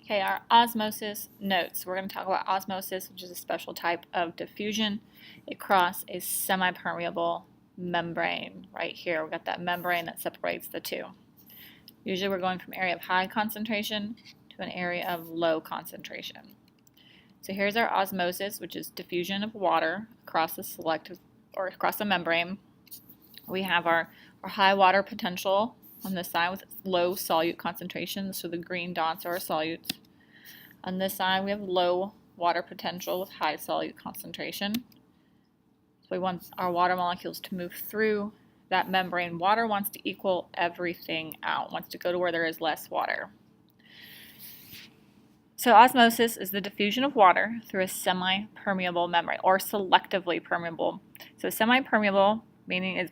Okay, our osmosis notes. We're going to talk about osmosis, which is a special type of diffusion across a semi-permeable membrane. Right here, we've got that membrane that separates the two. Usually we're going from an area of high concentration to an area of low concentration. So here's our osmosis, which is diffusion of water across the selective or across the membrane. We have our high water potential on this side with low solute concentration, so the green dots are our solutes. On this side we have low water potential with high solute concentration. So we want our water molecules to move through that membrane. Water wants to equal everything out, wants to go to where there is less water. So osmosis is the diffusion of water through a semi-permeable membrane, or selectively permeable. So semi-permeable, meaning it's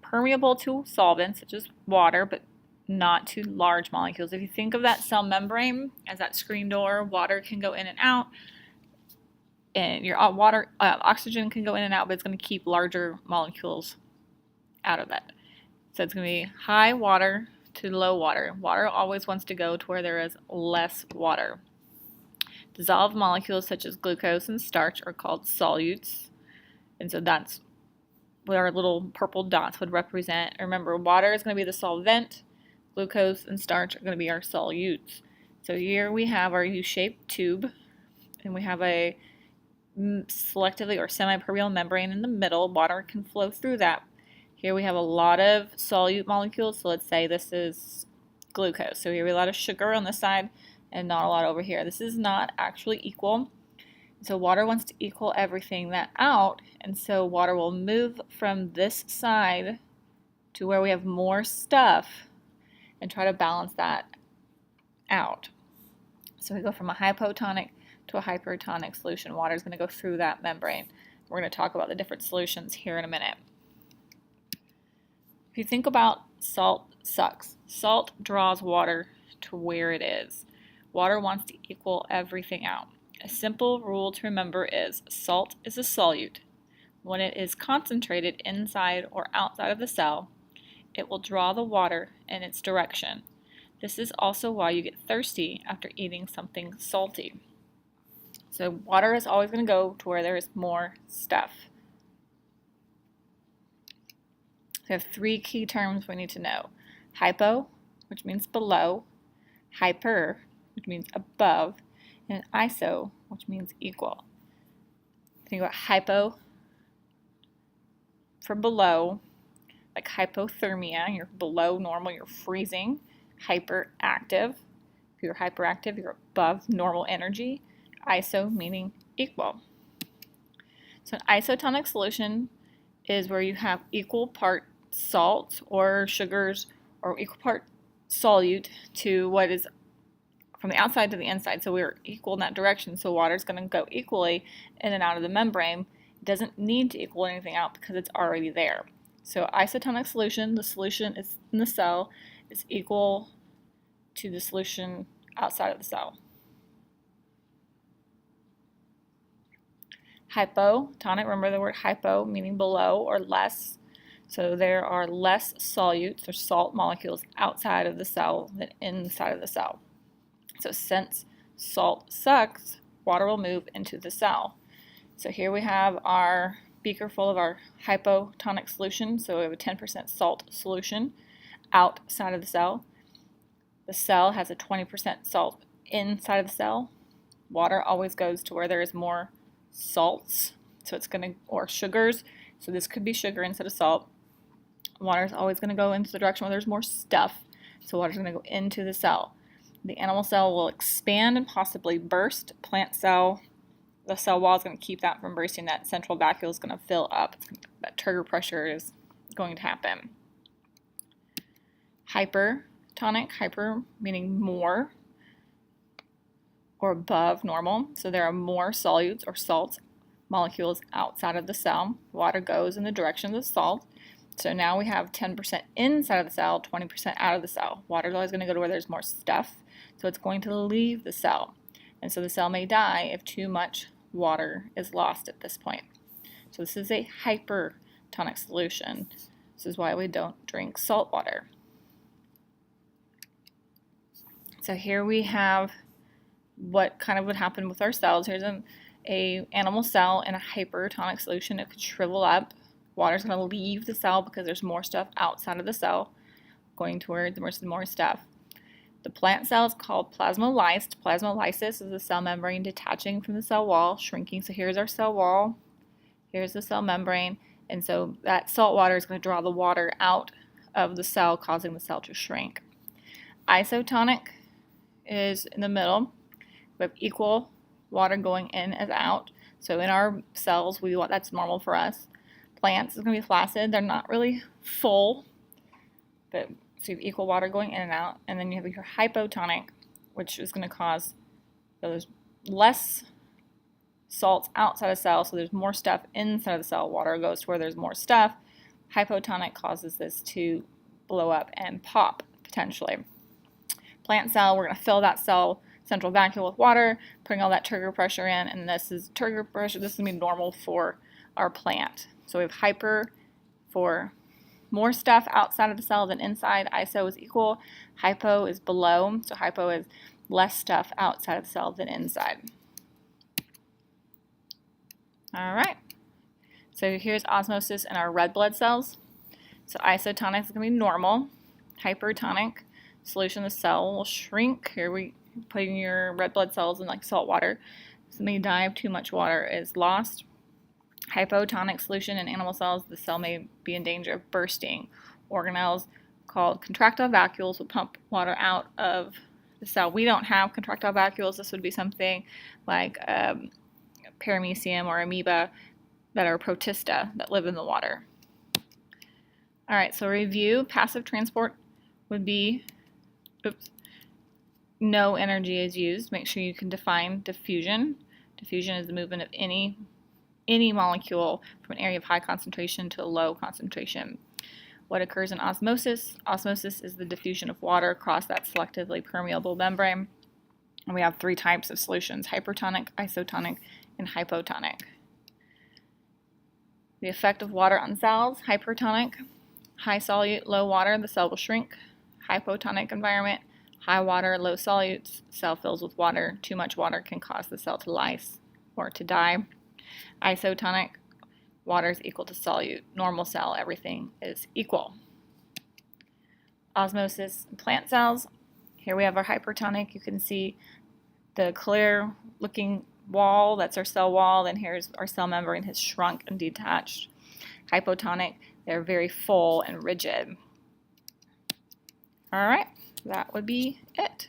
permeable to solvents such as water, but not to large molecules. If you think of that cell membrane as that screen door, water can go in and out, and your oxygen can go in and out, but it's going to keep larger molecules out of it. So it's going to be high water to low water. Water always wants to go to where there is less water. Dissolved molecules such as glucose and starch are called solutes, and so that's what our little purple dots would represent. Remember, water is going to be the solvent, glucose and starch are going to be our solutes. So here we have our U-shaped tube, and we have a selectively or semi-permeable membrane in the middle. Water can flow through that. Here we have a lot of solute molecules, so let's say this is glucose. So here we have a lot of sugar on this side and not a lot over here. This is not actually equal. So water wants to equal everything that out, and so water will move from this side to where we have more stuff and try to balance that out. So we go from a hypotonic to a hypertonic solution. Water is going to go through that membrane. We're going to talk about the different solutions here in a minute. If you think about salt sucks. Salt draws water to where it is. Water wants to equal everything out. A simple rule to remember is salt is a solute. When it is concentrated inside or outside of the cell, it will draw the water in its direction. This is also why you get thirsty after eating something salty. So water is always going to go to where there is more stuff. We have three key terms we need to know. Hypo, which means below, hyper, which means above, and iso, which means equal. Think about hypo for below, like hypothermia, you're below normal, you're freezing. Hyperactive, if you're hyperactive, you're above normal energy. Iso meaning equal. So an isotonic solution is where you have equal part salt or sugars or equal part solute to what is from the outside to the inside, so we're equal in that direction, so water is going to go equally in and out of the membrane. It doesn't need to equal anything out because it's already there. So isotonic solution, the solution is in the cell, is equal to the solution outside of the cell. Hypotonic, remember the word hypo meaning below or less. So there are less solutes or salt molecules outside of the cell than inside of the cell. So since salt sucks, water will move into the cell. So here we have our beaker full of our hypotonic solution. So we have a 10% salt solution outside of the cell. The cell has a 20% salt inside of the cell. Water always goes to where there is more salts. So it's going to, or sugars. So this could be sugar instead of salt. Water is always going to go into the direction where there's more stuff. So water is going to go into the cell. The animal cell will expand and possibly burst. Plant cell, the cell wall is going to keep that from bursting. That central vacuole is going to fill up. That turgor pressure is going to happen. Hypertonic, hyper meaning more or above normal. So there are more solutes or salts molecules outside of the cell. Water goes in the direction of the salt. So now we have 10% inside of the cell, 20% out of the cell. Water is always going to go to where there's more stuff, so it's going to leave the cell. And so the cell may die if too much water is lost at this point. So this is a hypertonic solution. This is why we don't drink salt water. So here we have what kind of would happen with our cells. Here's a animal cell in a hypertonic solution. It could shrivel up. Water's going to leave the cell because there's more stuff outside of the cell going towards more stuff. The plant cell is called plasmolysed. Plasmolysis is the cell membrane detaching from the cell wall, shrinking. So here's our cell wall. Here's the cell membrane. And so that salt water is going to draw the water out of the cell, causing the cell to shrink. Isotonic is in the middle. We have equal water going in as out. So in our cells, that's normal for us. Plants is going to be flaccid. They're not really full, but so you have equal water going in and out. And then you have your hypotonic, which is going to cause there's less salts outside of the cell, so there's more stuff inside of the cell. Water goes to where there's more stuff. Hypotonic causes this to blow up and pop, potentially. Plant cell, we're going to fill that cell central vacuole with water, putting all that turgor pressure in, and this is turgor pressure. This is going to be normal for our plant. So we have hyper for more stuff outside of the cell than inside. Iso is equal. Hypo is below. So hypo is less stuff outside of the cell than inside. All right. So here's osmosis in our red blood cells. So isotonic is going to be normal. Hypertonic solution, the cell will shrink. Here we putting your red blood cells in like salt water. Somebody die of too much water is lost. Hypotonic solution in animal cells, the cell may be in danger of bursting. Organelles called contractile vacuoles will pump water out of the cell. We don't have contractile vacuoles. This would be something like paramecium or amoeba that are protista that live in the water. All right, so review. Passive transport would be, no energy is used. Make sure you can define diffusion. Diffusion is the movement of any molecule from an area of high concentration to a low concentration. What occurs in osmosis? Osmosis is the diffusion of water across that selectively permeable membrane. And we have three types of solutions: hypertonic, isotonic, and hypotonic. The effect of water on cells: hypertonic, high solute, low water, the cell will shrink. Hypotonic environment, high water, low solutes, cell fills with water. Too much water can cause the cell to lyse or to die. Isotonic, water is equal to solute. Normal cell, everything is equal. Osmosis in plant cells. Here we have our hypertonic. You can see the clear looking wall, that's our cell wall. Then here's our cell membrane has shrunk and detached. Hypotonic, they're very full and rigid. All right, that would be it.